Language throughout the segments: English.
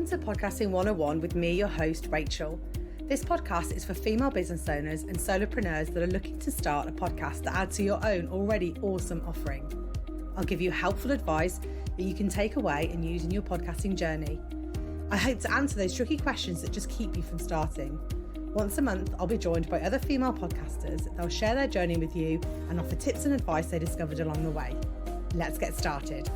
to Podcasting 101 with me, your host, Rachel. This podcast is for female business owners and solopreneurs that are looking to start a podcast that adds to your own already awesome offering. I'll give you helpful advice that you can take away and use in your podcasting journey. I hope to answer those tricky questions that just keep you from starting. Once a month, I'll be joined by other female podcasters. They'll share their journey with you and offer tips and advice they discovered along the way. Let's get started.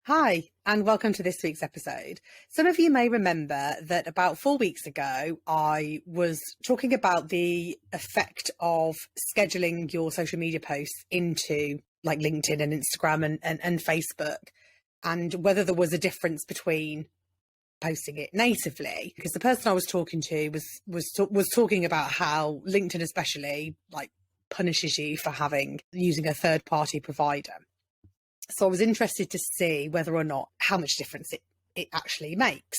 Hi, and welcome to this week's episode. Some of you may remember that about 4 weeks ago, I was talking about the effect of scheduling your social media posts into like LinkedIn and Instagram and Facebook, and whether there was a difference between posting it natively. Because the person I was talking to was talking about how LinkedIn especially like punishes you for using a third-party provider. So I was interested to see whether or not how much difference it actually makes.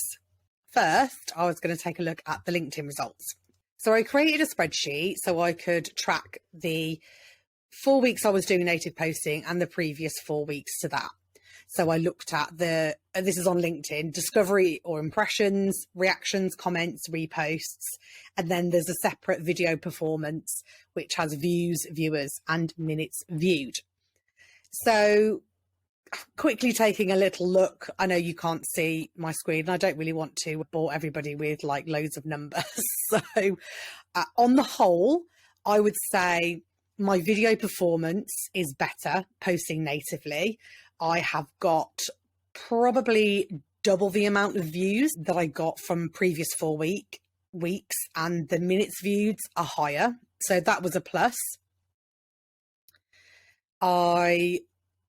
First, I was going to take a look at the LinkedIn results. So I created a spreadsheet so I could track the 4 weeks I was doing native posting and the previous 4 weeks to that. So I looked at this is on LinkedIn, discovery or impressions, reactions, comments, reposts, and then there's a separate video performance, which has views, viewers, and minutes viewed. So quickly taking a little look, I know you can't see my screen and I don't really want to bore everybody with like loads of numbers. So on the whole, I would say my video performance is better posting natively. I have got probably double the amount of views that I got from previous 4 weeks, and the minutes viewed are higher. So that was a plus.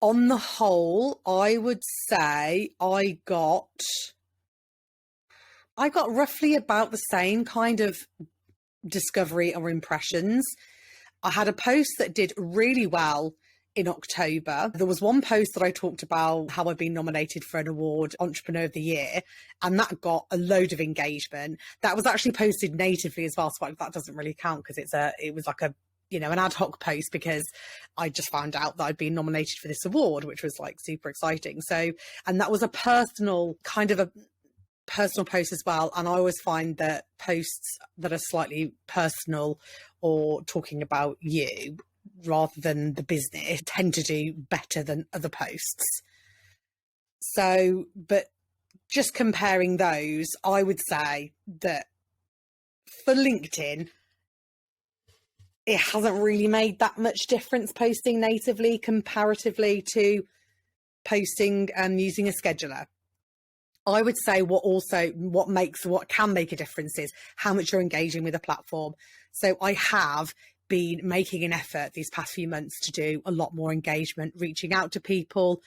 On the whole, I would say I got roughly about the same kind of discovery or impressions. I had a post that did really well in October. There was one post that I talked about how I'd been nominated for an award, Entrepreneur of the Year, and that got a load of engagement. That was actually posted natively as well, so that doesn't really count because it was like an ad hoc post because I just found out that I'd been nominated for this award, which was like super exciting. So, and that was a personal post as well. And I always find that posts that are slightly personal or talking about you rather than the business tend to do better than other posts. So, but just comparing those, I would say that for LinkedIn, it hasn't really made that much difference posting natively comparatively to posting using a scheduler. I would say what can make a difference is how much you're engaging with a platform. So I have been making an effort these past few months to do a lot more engagement, reaching out to people,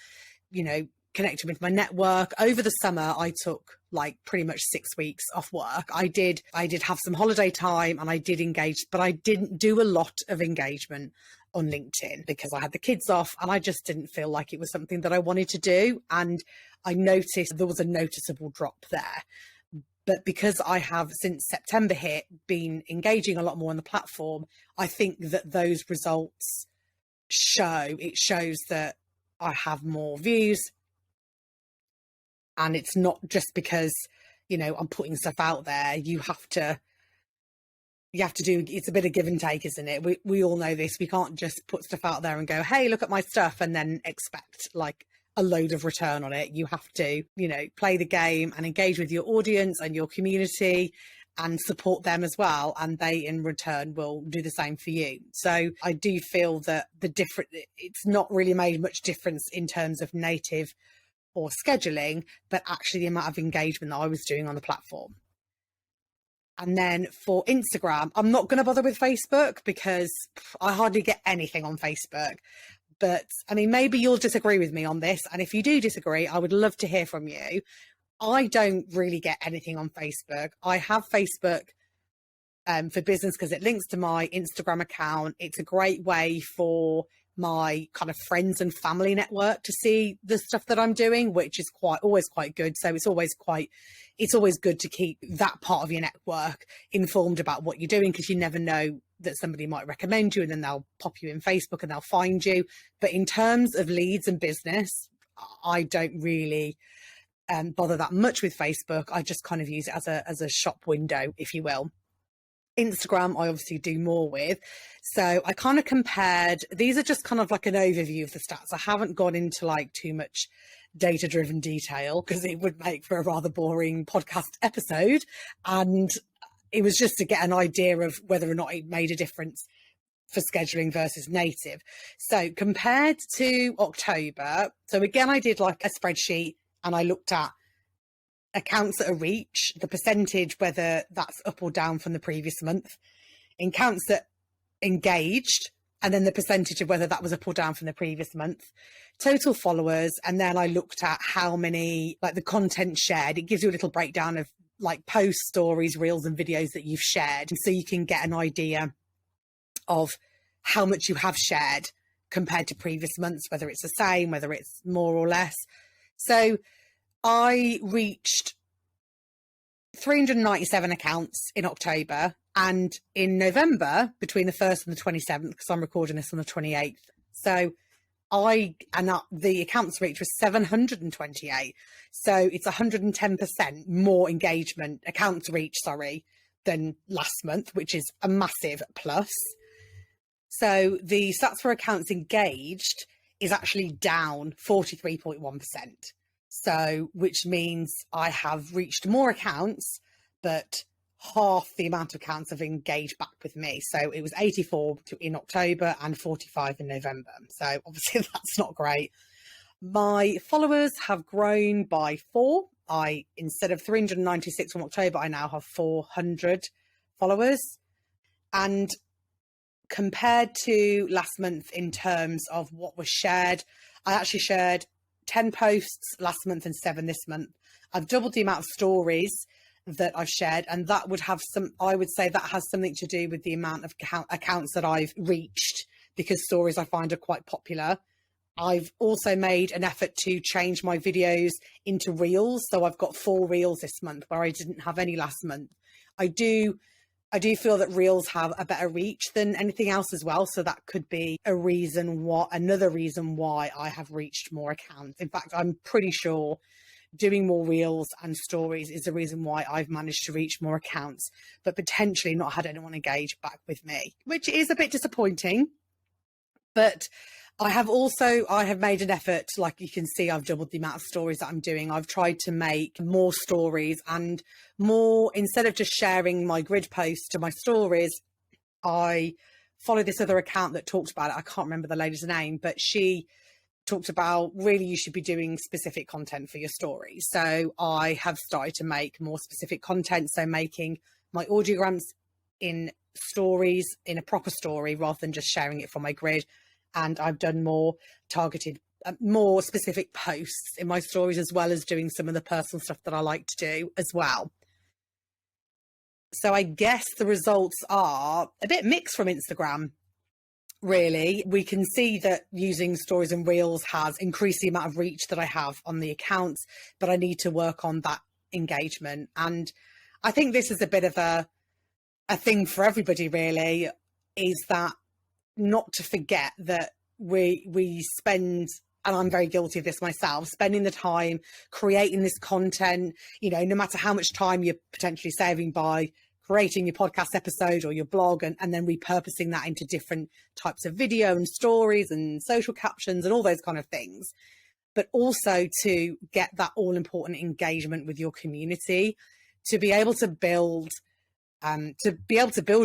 connecting with my network. Over the summer, I took like pretty much 6 weeks off work. I did have some holiday time and I did engage, but I didn't do a lot of engagement on LinkedIn because I had the kids off and I just didn't feel like it was something that I wanted to do. And I noticed there was a noticeable drop there. But because I have since September hit been engaging a lot more on the platform, I think that those results shows that I have more views. And it's not just because, I'm putting stuff out there. You have to do, it's a bit of give and take, isn't it? We all know this. We can't just put stuff out there and go, hey, look at my stuff and then expect like a load of return on it. You have to, play the game and engage with your audience and your community and support them as well. And they in return will do the same for you. So I do feel that it's not really made much difference in terms of native or scheduling, but actually the amount of engagement that I was doing on the platform. And then for Instagram, I'm not going to bother with Facebook because I hardly get anything on Facebook. But I mean, maybe you'll disagree with me on this. And if you do disagree, I would love to hear from you. I don't really get anything on Facebook. I have Facebook for business because it links to my Instagram account. It's a great way for my kind of friends and family network to see the stuff that I'm doing, which is always quite good. So it's always good to keep that part of your network informed about what you're doing, because you never know that somebody might recommend you and then they'll pop you in Facebook and they'll find you. But in terms of leads and business, I don't really bother that much with Facebook. I just kind of use it as a shop window, if you will. Instagram, I obviously do more with. So I kind of compared, these are just kind of like an overview of the stats. I haven't gone into like too much data driven detail because it would make for a rather boring podcast episode. And it was just to get an idea of whether or not it made a difference for scheduling versus native. So compared to October, so again, I did like a spreadsheet and I looked at accounts that are reach, the percentage, whether that's up or down from the previous month, accounts that engaged, and then the percentage of whether that was up or down from the previous month, total followers, and then I looked at how many, like the content shared. It gives you a little breakdown of like posts, stories, reels, and videos that you've shared, so you can get an idea of how much you have shared compared to previous months, whether it's the same, whether it's more or less. So I reached 397 accounts in October, and in November, between the 1st and the 27th, because I'm recording this on the 28th. So the accounts reach was 728. So it's 110% more engagement, accounts reach, than last month, which is a massive plus. So the stats for accounts engaged is actually down 43.1%. So, which means I have reached more accounts, but half the amount of accounts have engaged back with me. So it was 84 in October and 45 in November. So obviously that's not great. My followers have grown by 4. Instead of 396 from October, I now have 400 followers. And compared to last month in terms of what was shared, I actually shared 10 posts last month and 7 this month. I've doubled the amount of stories that I've shared, and that would have I would say that has something to do with the amount of accounts that I've reached, because stories I find are quite popular. I've also made an effort to change my videos into reels. So I've got 4 reels this month where I didn't have any last month. I do feel that reels have a better reach than anything else as well. So that could be another reason why I have reached more accounts. In fact, I'm pretty sure doing more reels and stories is the reason why I've managed to reach more accounts, but potentially not had anyone engage back with me, which is a bit disappointing. But I have made an effort, like you can see, I've doubled the amount of stories that I'm doing. I've tried to make more stories and more, instead of just sharing my grid posts to my stories, I follow this other account that talked about it. I can't remember the lady's name, but she talked about really you should be doing specific content for your story. So I have started to make more specific content. So making my audiograms in stories, in a proper story, rather than just sharing it from my grid. And I've done more targeted, more specific posts in my stories, as well as doing some of the personal stuff that I like to do as well. So I guess the results are a bit mixed from Instagram, really. We can see that using stories and reels has increased the amount of reach that I have on the accounts, but I need to work on that engagement. And I think this is a bit of a thing for everybody, really, is that not to forget that we spend, and I'm very guilty of this myself, spending the time creating this content, no matter how much time you're potentially saving by creating your podcast episode or your blog, and then repurposing that into different types of video and stories and social captions and all those kind of things. But also to get that all important engagement with your community, to be able to build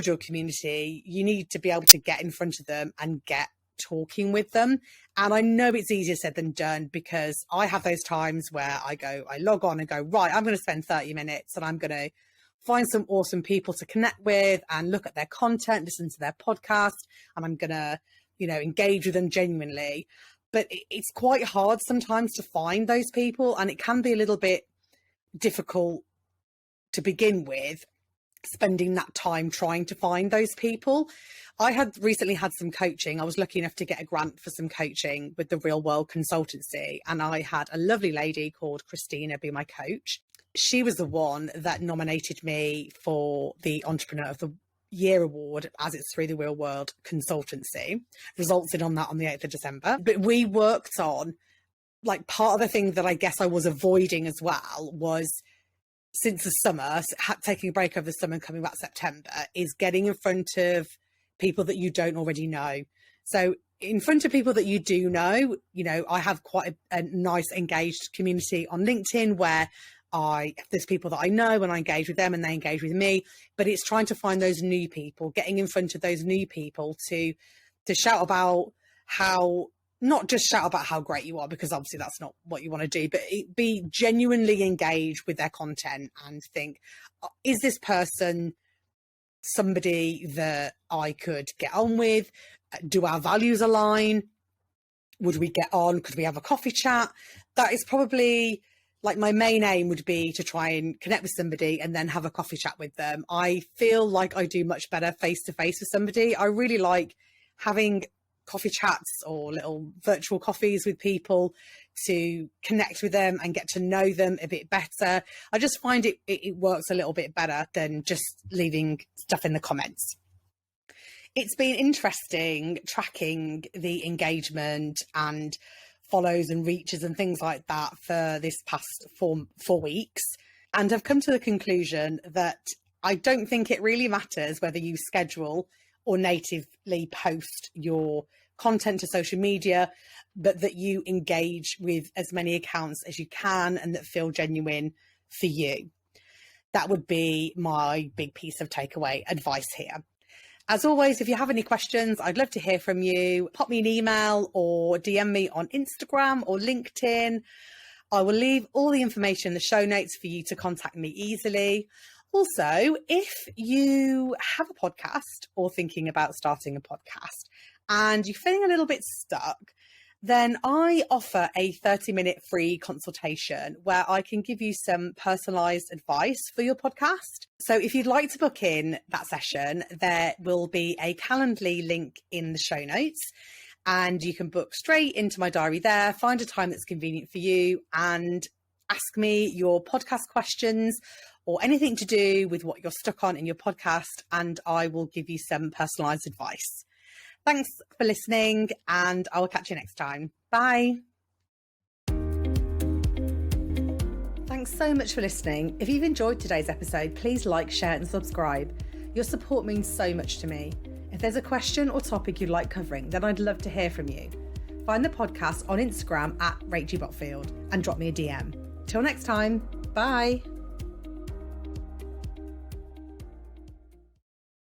your community, you need to be able to get in front of them and get talking with them. And I know it's easier said than done, because I have those times where I log on and go, right, I'm going to spend 30 minutes and I'm going to find some awesome people to connect with and look at their content, listen to their podcast, and I'm going to, engage with them genuinely. But it's quite hard sometimes to find those people, and it can be a little bit difficult to begin with. spending that time trying to find those people. I had recently had some coaching. I was lucky enough to get a grant for some coaching with the Real World Consultancy. And I had a lovely lady called Christina be my coach. She was the one that nominated me for the Entrepreneur of the Year award, as it's through the Real World Consultancy. Results in on that on the 8th of December. But we worked on, like, part of the thing that I guess I was avoiding as well was, since the summer, taking a break over the summer and coming back September, is getting in front of people that you don't already know. So in front of people that you do know, you know, I have quite a nice engaged community on LinkedIn where there's people that I know and I engage with them and they engage with me, but it's trying to find those new people, getting in front of those new people to shout about how, not just shout about how great you are, because obviously that's not what you want to do, but be genuinely engaged with their content and think, is this person somebody that I could get on with? Do our values align? Would we get on? Could we have a coffee chat? That is probably, like, my main aim would be to try and connect with somebody and then have a coffee chat with them. I feel like I do much better face to face with somebody. I really like having coffee chats or little virtual coffees with people to connect with them and get to know them a bit better. I just find it works a little bit better than just leaving stuff in the comments. It's been interesting tracking the engagement and follows and reaches and things like that for this past four weeks. And I've come to the conclusion that I don't think it really matters whether you schedule or natively post your content to social media, but that you engage with as many accounts as you can and that feel genuine for you. That would be my big piece of takeaway advice here. As always, if you have any questions, I'd love to hear from you. Pop me an email or DM me on Instagram or LinkedIn. I will leave all the information in the show notes for you to contact me easily. Also, if you have a podcast or thinking about starting a podcast and you're feeling a little bit stuck, then I offer a 30-minute free consultation where I can give you some personalized advice for your podcast. So if you'd like to book in that session, there will be a Calendly link in the show notes and you can book straight into my diary there, find a time that's convenient for you and ask me your podcast questions or anything to do with what you're stuck on in your podcast, and I will give you some personalized advice. Thanks for listening, and I will catch you next time. Bye. Thanks so much for listening. If you've enjoyed today's episode, please like, share and subscribe. Your support means so much to me. If there's a question or topic you'd like covering, then I'd love to hear from you. Find the podcast on Instagram @RachelBotfield and drop me a DM. Till next time, bye.